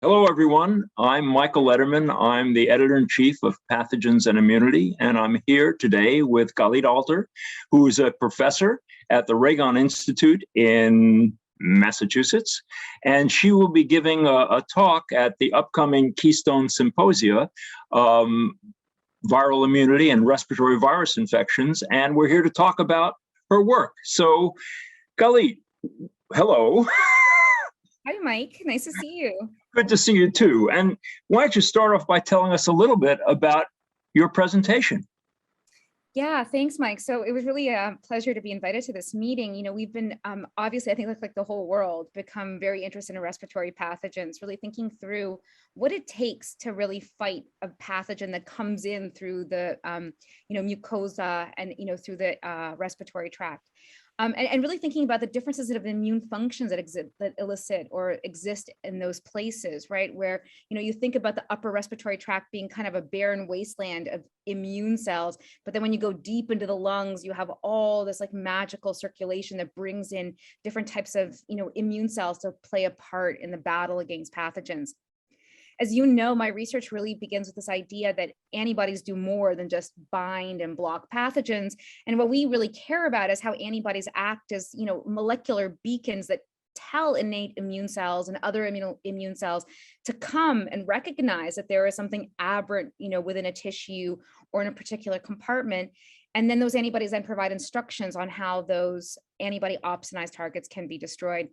Hello, everyone. I'm Michael Lederman. I'm the editor-in-chief of Pathogens and Immunity, and I'm here today with Galit Alter, who is a professor at the Ragon Institute in Massachusetts, and she will be giving a talk at the upcoming Keystone Symposia, viral immunity and respiratory virus infections, and we're here to talk about her work. So, Galit, hello. Hi, Mike. Nice to see you. Good to see you too. And why don't you start off by telling us a little bit about your presentation? Yeah, thanks, Mike. So it was really a pleasure to be invited to this meeting. We've been obviously, I think like the whole world, become very interested in respiratory pathogens, really thinking through what it takes to really fight a pathogen that comes in through the, mucosa and, through the respiratory tract. And really thinking about the differences of immune functions that elicit or exist in those places, right? Where, you think about the upper respiratory tract being kind of a barren wasteland of immune cells, but then when you go deep into the lungs, you have all this like magical circulation that brings in different types of, immune cells to play a part in the battle against pathogens. As you know, my research really begins with this idea that antibodies do more than just bind and block pathogens. And what we really care about is how antibodies act as, molecular beacons that tell innate immune cells and other immune cells to come and recognize that there is something aberrant, within a tissue or in a particular compartment. And then those antibodies then provide instructions on how those antibody opsonized targets can be destroyed.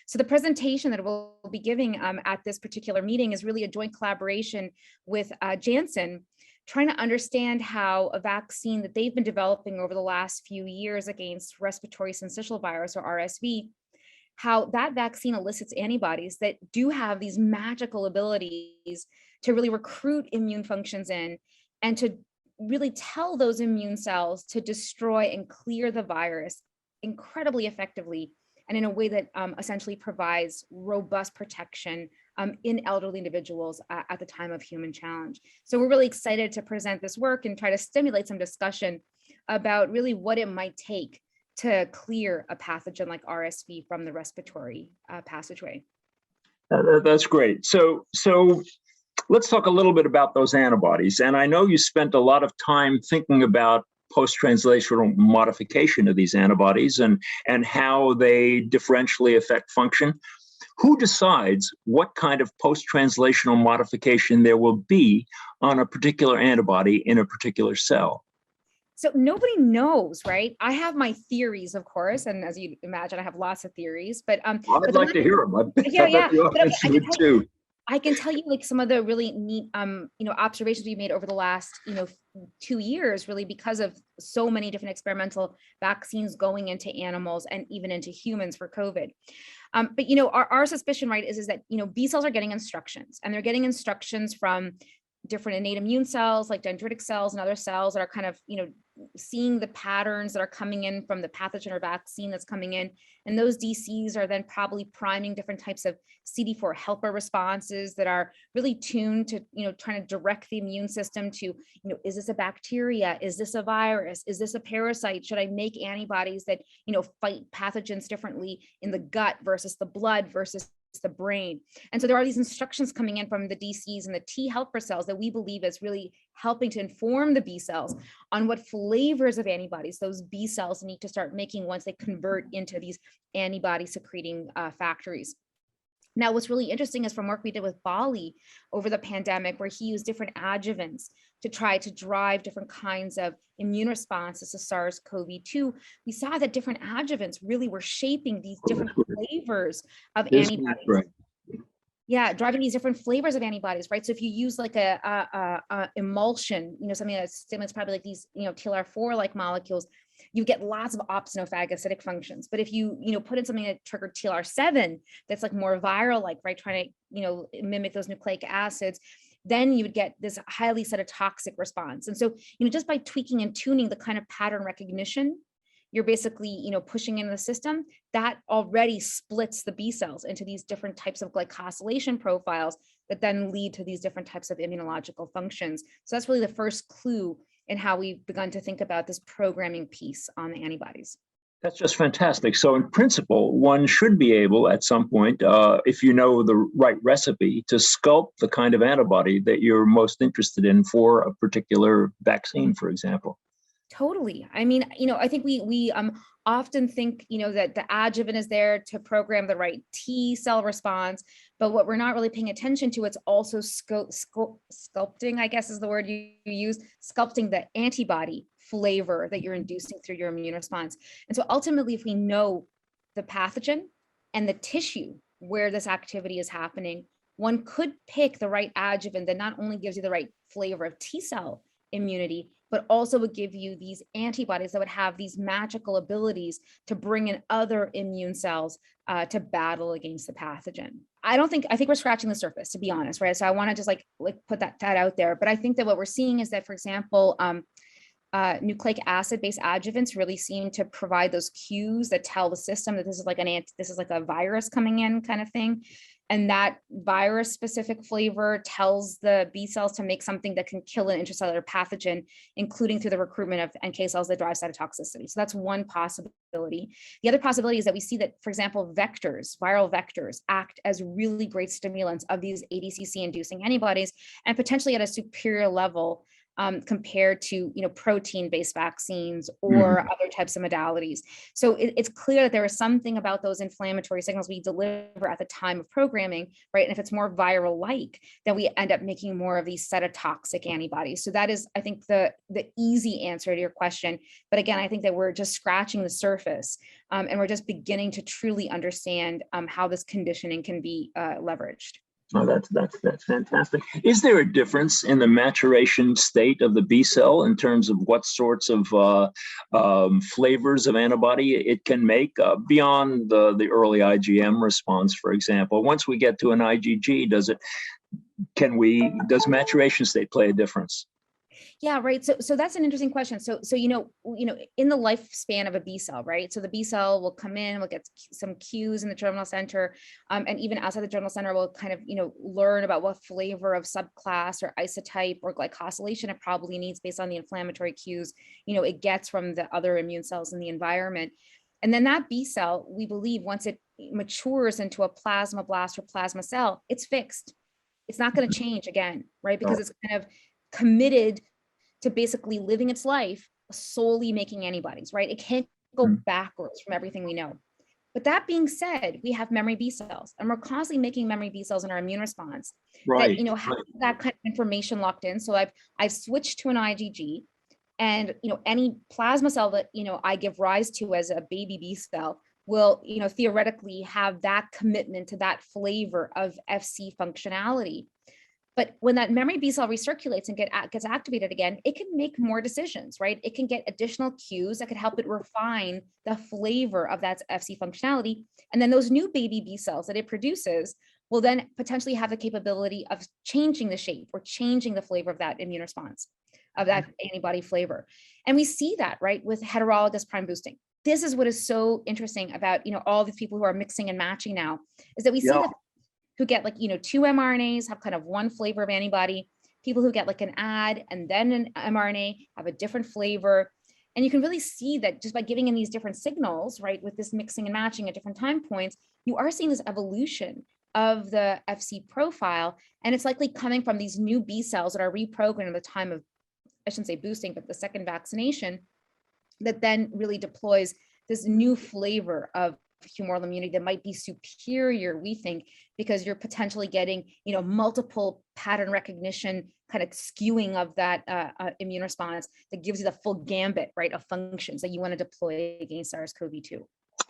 So the presentation that we'll be giving at this particular meeting is really a joint collaboration with Janssen, trying to understand how a vaccine that they've been developing over the last few years against respiratory syncytial virus or RSV, how that vaccine elicits antibodies that do have these magical abilities to really recruit immune functions in and to really tell those immune cells to destroy and clear the virus incredibly effectively and in a way that essentially provides robust protection in elderly individuals at the time of human challenge. So we're really excited to present this work and try to stimulate some discussion about really what it might take to clear a pathogen like RSV from the respiratory passageway. That's great. So let's talk a little bit about those antibodies. And I know you spent a lot of time thinking about post-translational modification of these antibodies and how they differentially affect function. Who decides what kind of post-translational modification there will be on a particular antibody in a particular cell? So nobody knows, right? I have my theories, of course, and as you imagine, I have lots of theories. But I'd like to hear them. Yeah. Too. I can tell you like some of the really neat, observations we made over the last, 2 years, really because of so many different experimental vaccines going into animals and even into humans for COVID. But our suspicion, right, is that B cells are getting instructions, and they're getting instructions from different innate immune cells like dendritic cells and other cells that are kind of seeing the patterns that are coming in from the pathogen or vaccine that's coming in, and those DCs are then probably priming different types of CD4 helper responses that are really tuned to trying to direct the immune system to is this a bacteria, is this a virus, is this a parasite, should I make antibodies that fight pathogens differently in the gut versus the blood versus the brain. And so there are these instructions coming in from the DCs and the T helper cells that we believe is really helping to inform the B cells on what flavors of antibodies those B cells need to start making once they convert into these antibody secreting factories. Now, what's really interesting is from work we did with Bali over the pandemic, where he used different adjuvants to try to drive different kinds of immune responses to SARS-CoV-2. We saw that different adjuvants really were shaping these different flavors of antibodies. Right. Yeah, driving these different flavors of antibodies, right? So if you use like a emulsion, something that stimulates probably like these, TLR4-like molecules, you get lots of opsonophagocytic functions. But if you, put in something that triggered TLR7, that's like more viral-like, right, trying to, mimic those nucleic acids, then you would get this highly cytotoxic response. And so, just by tweaking and tuning the kind of pattern recognition, you're basically, pushing in the system, that already splits the B cells into these different types of glycosylation profiles that then lead to these different types of immunological functions. So that's really the first clue in how we've begun to think about this programming piece on the antibodies. That's just fantastic. So, in principle, one should be able at some point, if you know the right recipe, to sculpt the kind of antibody that you're most interested in for a particular vaccine, for example. Totally. I mean, I think we often think, that the adjuvant is there to program the right T cell response, but what we're not really paying attention to, it's also sculpting, I guess is the word you use, sculpting the antibody flavor that you're inducing through your immune response. And so ultimately, if we know the pathogen and the tissue where this activity is happening, one could pick the right adjuvant that not only gives you the right flavor of T cell immunity, but also would give you these antibodies that would have these magical abilities to bring in other immune cells to battle against the pathogen. I think we're scratching the surface, to be honest, right? So I want to just like put that out there. But I think that what we're seeing is that, for example, nucleic acid-based adjuvants really seem to provide those cues that tell the system that this is like a virus coming in kind of thing. And that virus specific flavor tells the B cells to make something that can kill an intracellular pathogen, including through the recruitment of NK cells that drive cytotoxicity. So that's one possibility. The other possibility is that we see that, for example, viral vectors act as really great stimulants of these ADCC inducing antibodies, and potentially at a superior level compared to protein-based vaccines or other types of modalities. So it's clear that there is something about those inflammatory signals we deliver at the time of programming, right? And if it's more viral-like, then we end up making more of these cytotoxic antibodies. So that is, I think, the easy answer to your question. But again, I think that we're just scratching the surface, and we're just beginning to truly understand how this conditioning can be leveraged. Oh, that's fantastic. Is there a difference in the maturation state of the B cell in terms of what sorts of flavors of antibody it can make beyond the early IgM response, for example? Once we get to an IgG, does maturation state play a difference? Yeah, right. So that's an interesting question. So in the lifespan of a B cell, right? So the B cell will come in, will get some cues in the germinal center, and even outside the germinal center, will kind of learn about what flavor of subclass or isotype or glycosylation it probably needs based on the inflammatory cues it gets from the other immune cells in the environment. And then that B cell, we believe, once it matures into a plasmablast or plasma cell, it's fixed. It's not going to change again, right? Because it's kind of committed to basically living its life solely making antibodies, right? It can't go backwards from everything we know. But that being said, we have memory B cells, and we're constantly making memory B cells in our immune response that have that kind of information locked in. So I've switched to an IgG, and any plasma cell that I give rise to as a baby B cell will theoretically have that commitment to that flavor of FC functionality. But when that memory B cell recirculates and gets activated again, it can make more decisions, right? It can get additional cues that could help it refine the flavor of that FC functionality. And then those new baby B cells that it produces will then potentially have the capability of changing the shape or changing the flavor of that immune response, of that antibody flavor. And we see that, right, with heterologous prime boosting. This is what is so interesting about, all these people who are mixing and matching now, is that we see that who get two mRNAs have kind of one flavor of antibody. People who get an ad and then an mRNA have a different flavor. And you can really see that just by giving in these different signals, right, with this mixing and matching at different time points, you are seeing this evolution of the FC profile. And it's likely coming from these new B cells that are reprogrammed at the time of, I shouldn't say boosting, but the second vaccination, that then really deploys this new flavor of humoral immunity that might be superior, we think, because you're potentially getting, multiple pattern recognition kind of skewing of that immune response that gives you the full gambit, right, of functions that you want to deploy against SARS-CoV-2.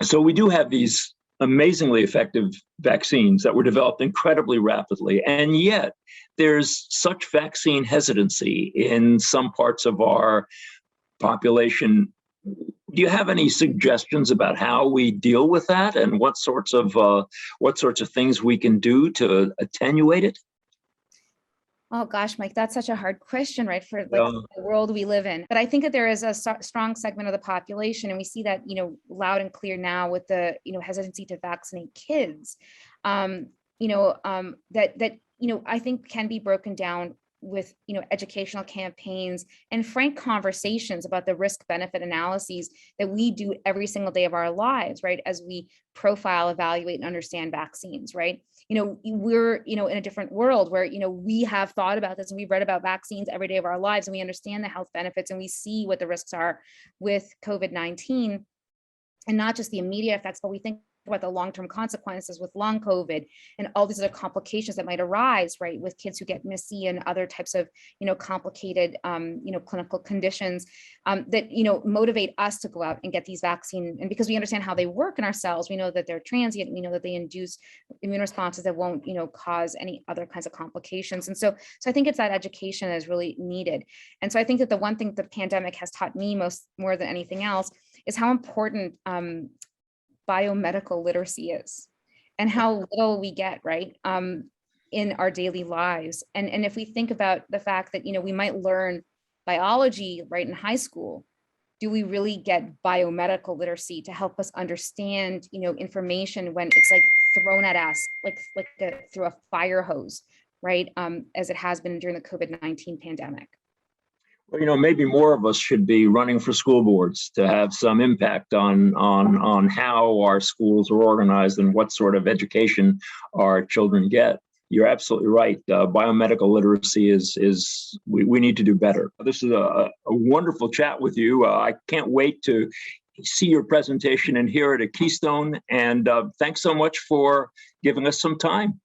So we do have these amazingly effective vaccines that were developed incredibly rapidly, and yet there's such vaccine hesitancy in some parts of our population. Do you have any suggestions about how we deal with that, and what sorts of things we can do to attenuate it? Oh gosh, Mike, that's such a hard question, right, for the world we live in. But I think that there is a strong segment of the population, and we see that loud and clear now with the hesitancy to vaccinate kids. That I think can be broken down with educational campaigns and frank conversations about the risk benefit analyses that we do every single day of our lives, right? As we profile, evaluate, and understand vaccines, right? We're in a different world where we have thought about this and we've read about vaccines every day of our lives, and we understand the health benefits and we see what the risks are with COVID-19, and not just the immediate effects, but we think about the long-term consequences with long COVID and all these other complications that might arise, right, with kids who get MIS-C and other types of, complicated, clinical conditions that, motivate us to go out and get these vaccines. And because we understand how they work in our cells, we know that they're transient, we know that they induce immune responses that won't, cause any other kinds of complications. And so I think it's that education that is really needed. And so I think that the one thing the pandemic has taught me more than anything else is how important biomedical literacy is, and how little we get, right, in our daily lives. And if we think about the fact that, we might learn biology, right, in high school, do we really get biomedical literacy to help us understand, information when it's like thrown at us, through a fire hose, right, as it has been during the COVID-19 pandemic? Well, maybe more of us should be running for school boards to have some impact on how our schools are organized and what sort of education our children get. You're absolutely right. Biomedical literacy is we need to do better. This is a wonderful chat with you. I can't wait to see your presentation and hear it at Keystone. And thanks so much for giving us some time.